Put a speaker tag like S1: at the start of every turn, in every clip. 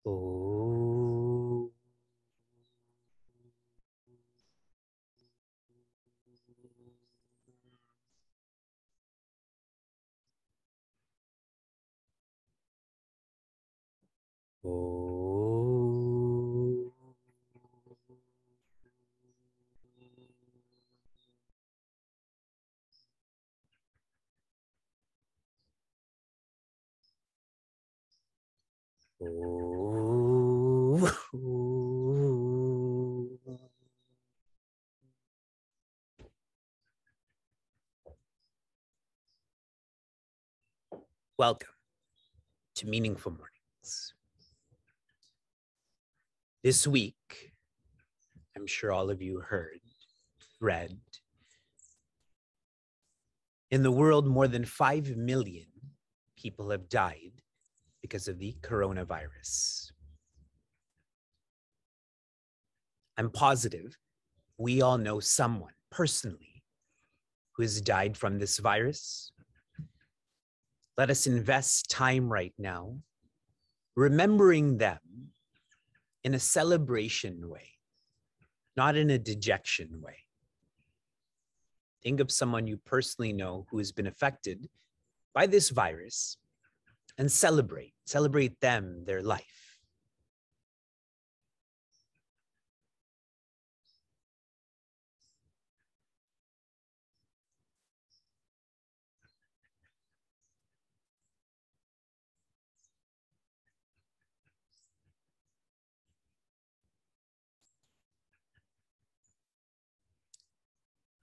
S1: Oh. Oh. Oh. Welcome to Meaningful Mornings. This week, I'm sure all of you heard, read, in the world, more than 5 million people have died because of the coronavirus. I'm positive we all know someone personally who has died from this virus. Let us invest time right now remembering them in a celebration way, not in a dejection way. Think of someone you personally know who has been affected by this virus and celebrate them, their life.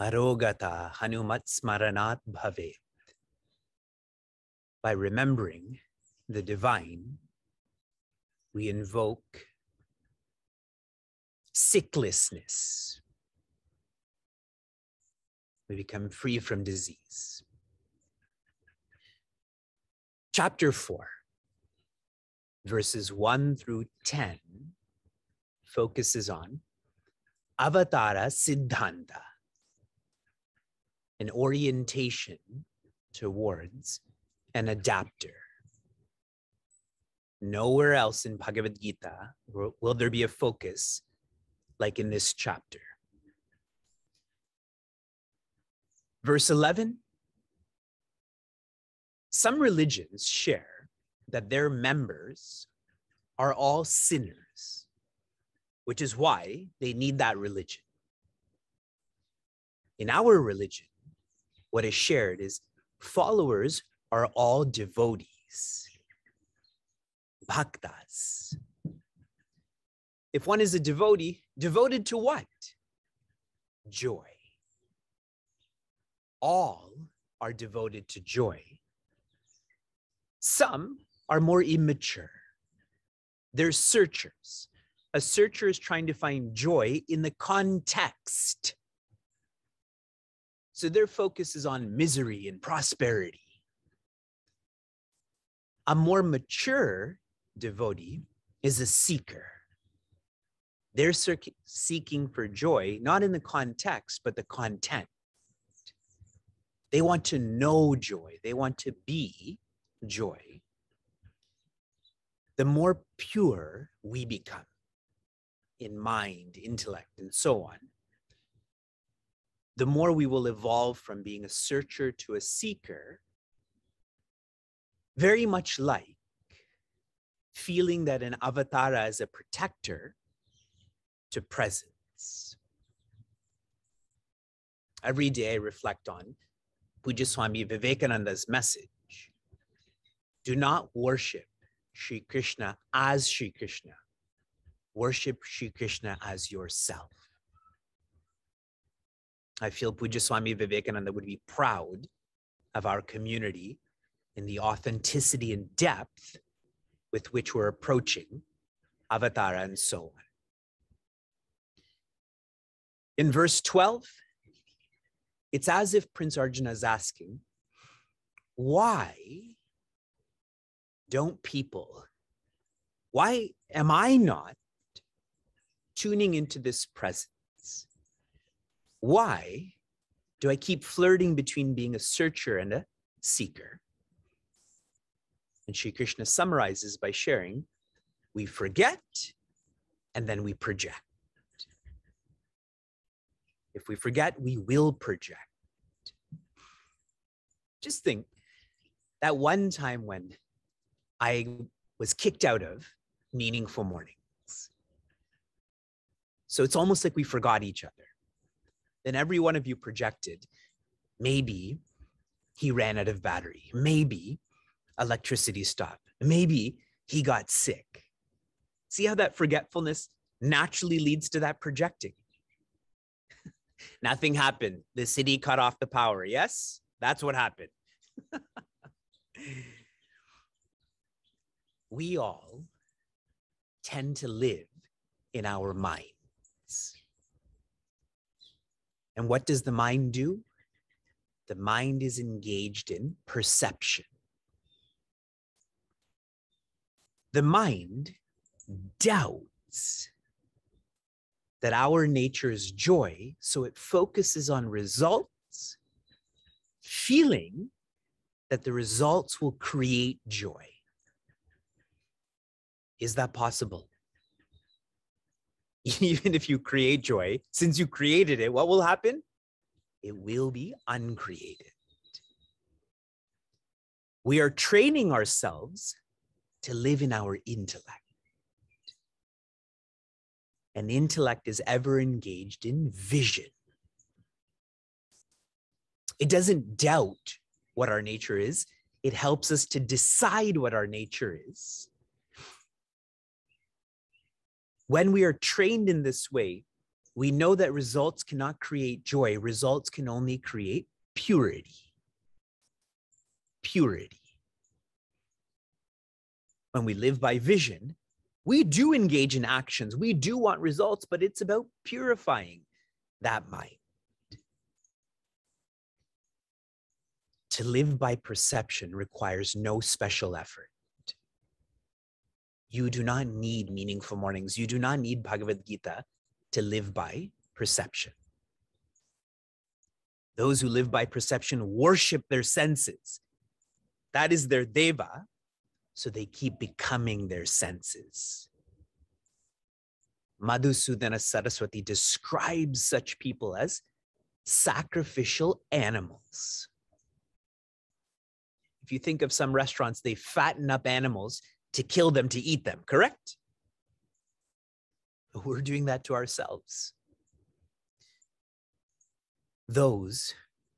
S1: Arogata Hanumat Smaranat Bhavet. By remembering the divine, we invoke sicklessness. We become free from disease. Chapter 4, verses 1 through 10, focuses on Avatara Siddhanta, an orientation towards an adapter. Nowhere else in Bhagavad Gita will there be a focus like in this chapter. Verse 11, some religions share that their members are all sinners, which is why they need that religion. In our religion, what is shared is followers are all devotees, bhaktas. If one is a devotee, devoted to what? Joy. All are devoted to joy. Some are more immature. They're searchers. A searcher is trying to find joy in the context. So their focus is on misery and prosperity. A more mature devotee is a seeker. They're seeking for joy, not in the context, but the content. They want to know joy. They want to be joy. The more pure we become in mind, intellect, and so on, the more we will evolve from being a searcher to a seeker, very much like feeling that an avatara is a protector to presence. Every day I reflect on Pujya Swami Vivekananda's message. Do not worship Sri Krishna as Sri Krishna. Worship Sri Krishna as yourself. I feel Pujya Swami Vivekananda would be proud of our community in the authenticity and depth with which we're approaching Avatara and so on. In verse 12, it's as if Prince Arjuna is asking, why am I not tuning into this presence? Why do I keep flirting between being a searcher and a seeker? And Sri Krishna summarizes by sharing we forget, and then we project. If we forget, we will project. Just think that one time when I was kicked out of meaningful mornings. So it's almost like we forgot each other. Then every one of you projected, maybe he ran out of battery. Maybe electricity stopped. Maybe he got sick. See how that forgetfulness naturally leads to that projecting? Nothing happened. The city cut off the power. Yes, that's what happened. We all tend to live in our minds. And what does the mind do? The mind is engaged in perception. The mind doubts that our nature is joy, so it focuses on results, feeling that the results will create joy. Is that possible? Even if you create joy, since you created it, what will happen? It will be uncreated. We are training ourselves to live in our intellect. And intellect is ever engaged in vision. It doesn't doubt what our nature is. It helps us to decide what our nature is. When we are trained in this way, we know that results cannot create joy. Results can only create purity. Purity. When we live by vision, we do engage in actions. We do want results, but it's about purifying that mind. To live by perception requires no special effort. You do not need meaningful mornings. You do not need Bhagavad Gita to live by perception. Those who live by perception worship their senses. That is their deva, so they keep becoming their senses. Madhusudana Saraswati describes such people as sacrificial animals. If you think of some restaurants, they fatten up animals to kill them, to eat them, correct? We're doing that to ourselves. Those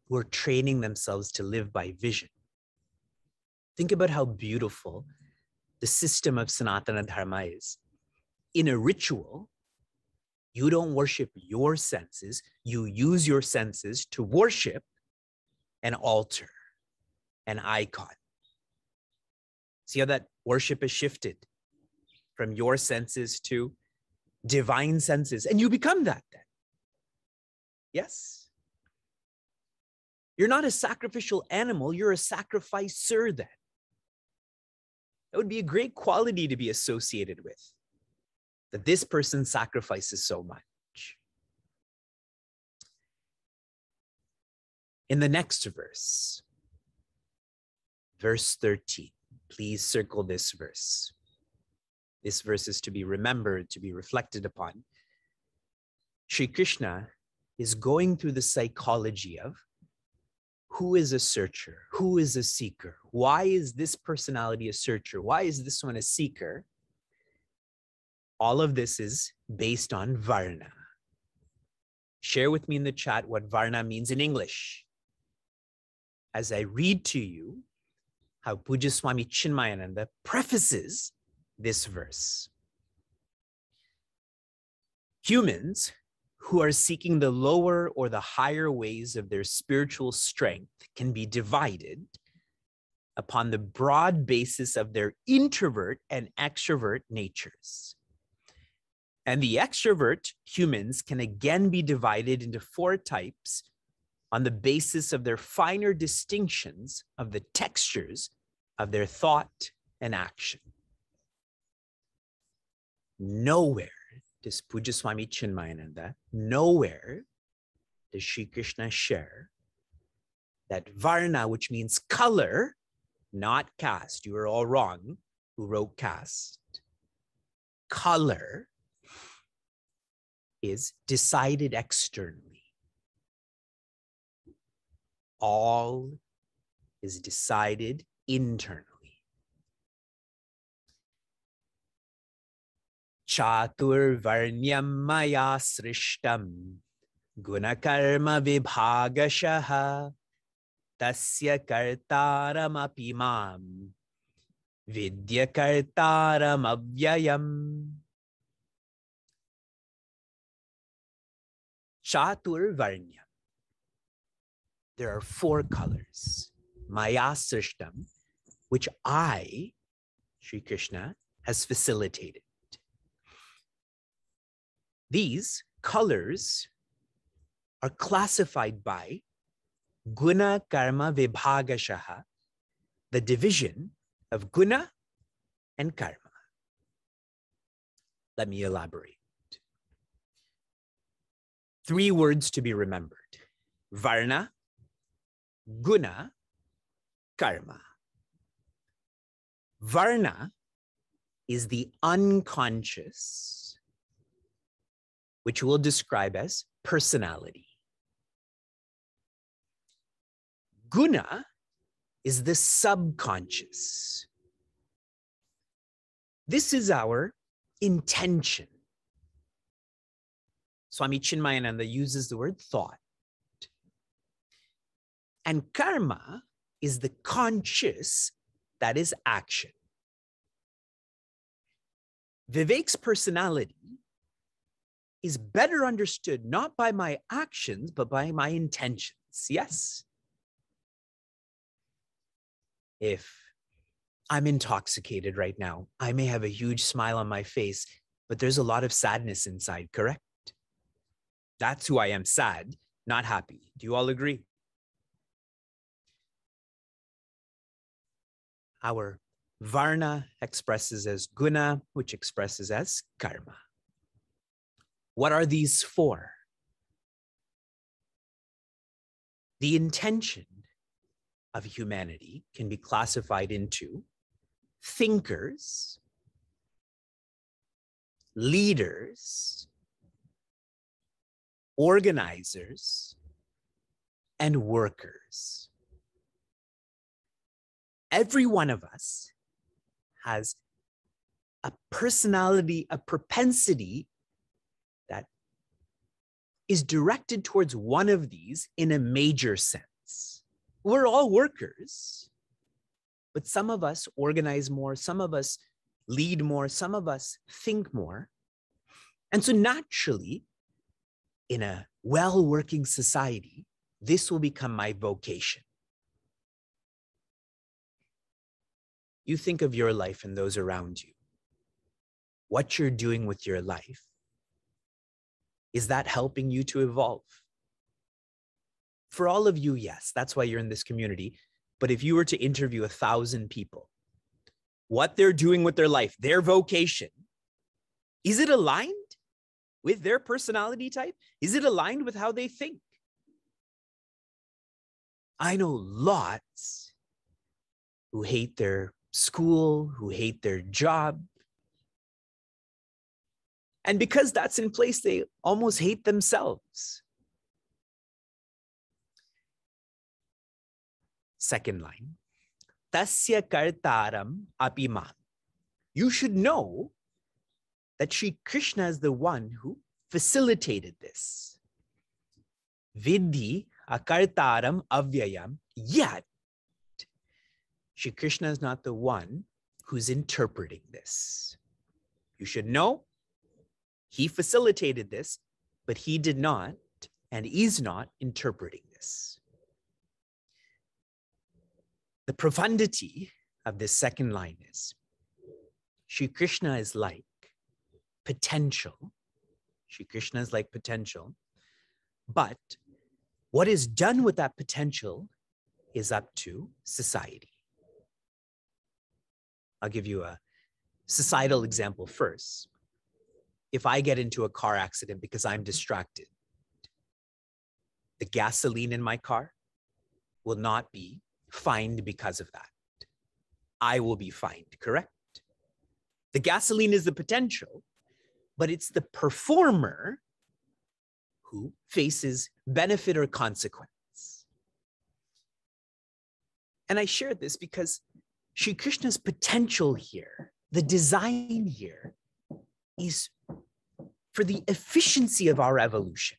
S1: who are training themselves to live by vision. Think about how beautiful the system of Sanatana Dharma is. In a ritual, you don't worship your senses, you use your senses to worship an altar, an icon. See how that worship is shifted from your senses to divine senses, and you become that then. Yes? You're not a sacrificial animal, you're a sacrificer then. That would be a great quality to be associated with, that this person sacrifices so much. In the next verse, verse 13, please circle this verse. This verse is to be remembered, to be reflected upon. Sri Krishna is going through the psychology of who is a searcher, who is a seeker, why is this personality a searcher, why is this one a seeker? All of this is based on Varna. Share with me in the chat what Varna means in English. As I read to you how Pujya Swami Chinmayananda prefaces this verse. Humans who are seeking the lower or the higher ways of their spiritual strength can be divided upon the broad basis of their introvert and extrovert natures. And the extrovert humans can again be divided into 4 types on the basis of their finer distinctions of the textures of their thought and action. Nowhere does Pujya Swami Chinmayananda, nowhere does Sri Krishna share that Varna, which means color, not caste. You are all wrong who wrote caste. color is decided externally. All is decided internally. Chatur varnyam maya srishtam gunakarma vibhagashaha tasya kartaram apimam vidya kartaram avyayam. Chatur varnyam. There are 4 colors. Maya srishtam, which I, Sri Krishna, has facilitated. These colors are classified by guna karma vibhagashaha, the division of guna and karma. Let me elaborate. 3 words to be remembered: varna, guna, karma. Varna is the unconscious, which we'll describe as personality. Guna is the subconscious. This is our intention. Swami Chinmayananda uses the word thought. And karma is the conscious, that is action. Vivek's personality is better understood not by my actions, but by my intentions. Yes? If I'm intoxicated right now, I may have a huge smile on my face, but there's a lot of sadness inside, correct? That's who I am, sad, not happy. Do you all agree? Our varna expresses as guna, which expresses as karma. What are these 4? The intention of humanity can be classified into thinkers, leaders, organizers, and workers. Every one of us has a personality, a propensity that is directed towards one of these in a major sense. We're all workers, but some of us organize more, some of us lead more, some of us think more. And so naturally, in a well-working society, this will become my vocation. You think of your life and those around you. What you're doing with your life, is that helping you to evolve? For all of you, yes, that's why you're in this community. But if you were to interview 1,000 people, what they're doing with their life, their vocation, is it aligned with their personality type? Is it aligned with how they think? I know lots who hate their school, who hate their job. And because that's in place, they almost hate themselves. Second line, tasya kartaram apimam. You should know that Sri Krishna is the one who facilitated this. Vidhi akartaram avyayam, yet Sri Krishna is not the one who's interpreting this. You should know he facilitated this, but he did not and is not interpreting this. The profundity of this second line is Sri Krishna is like potential. Sri Krishna is like potential, but what is done with that potential is up to society. I'll give you a societal example first. If I get into a car accident because I'm distracted, the gasoline in my car will not be fined because of that. I will be fined, correct? The gasoline is the potential, but it's the performer who faces benefit or consequence. And I shared this because Sri Krishna's potential here, the design here, is for the efficiency of our evolution.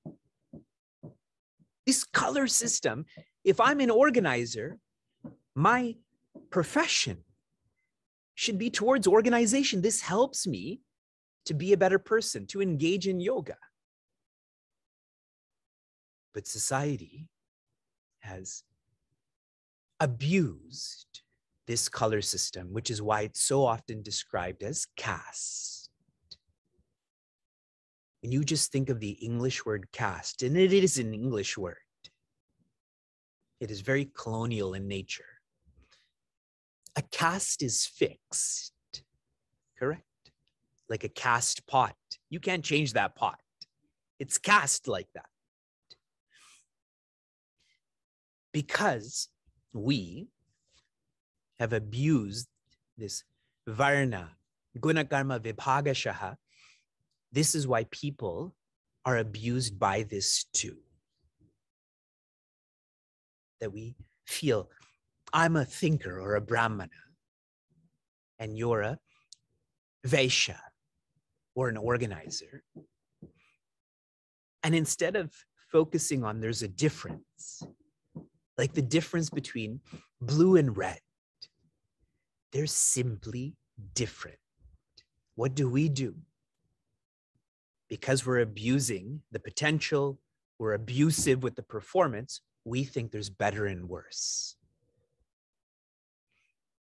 S1: This color system, if I'm an organizer, my profession should be towards organization. This helps me to be a better person, to engage in yoga. But society has abused this color system, which is why it's so often described as caste. When you just think of the English word caste, and it is an English word, it is very colonial in nature. A caste is fixed, correct? Like a cast pot. You can't change that pot. It's cast like that. Because we have abused this varna, guna karma vibhagashaha, this is why people are abused by this too. That we feel, I'm a thinker or a brahmana, and you're a vaishya or an organizer. And instead of focusing on there's a difference, like the difference between blue and red, they're simply different. What do? Because we're abusing the potential, we're abusive with the performance, we think there's better and worse.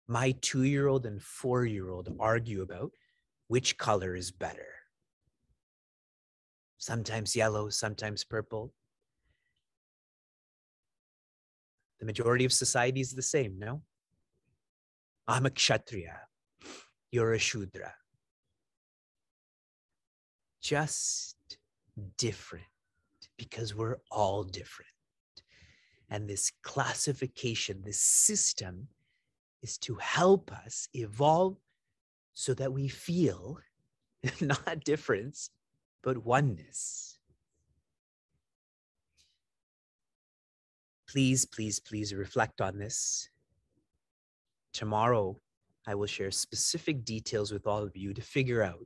S1: My 2-year-old and 4-year-old argue about which color is better. Sometimes yellow, sometimes purple. The majority of society is the same, no? I'm a kshatriya, you're a shudra. Just different, because we're all different. And this classification, this system, is to help us evolve so that we feel not difference, but oneness. Please, please, please reflect on this. Tomorrow, I will share specific details with all of you to figure out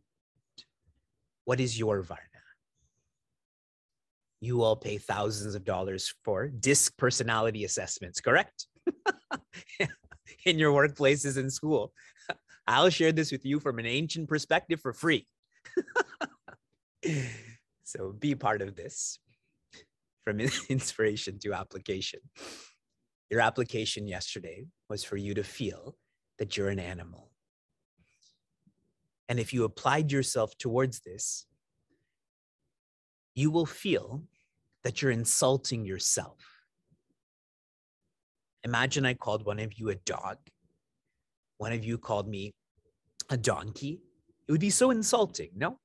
S1: what is your varna. You all pay thousands of dollars for DISC personality assessments, correct? In your workplaces and school. I'll share this with you from an ancient perspective for free. So be part of this, from inspiration to application. Your application yesterday was for you to feel that you're an animal. And if you applied yourself towards this, you will feel that you're insulting yourself. Imagine I called one of you a dog. One of you called me a donkey. It would be so insulting, no?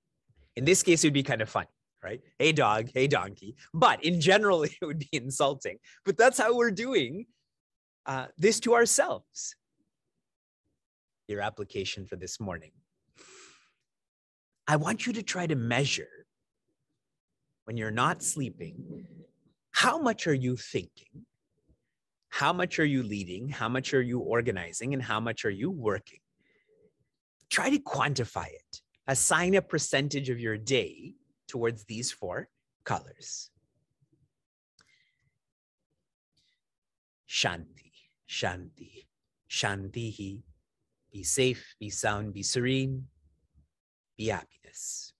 S1: In this case, it would be kind of funny, right? Hey, dog, hey, donkey. But in general, it would be insulting. But that's how we're doing this to ourselves. Your application for this morning. I want you to try to measure, when you're not sleeping, how much are you thinking? How much are you leading? How much are you organizing? And how much are you working? Try to quantify it. Assign a percentage of your day towards these 4 colors. Shanti, shanti, shantihi. Be safe, be sound, be serene, be happiness.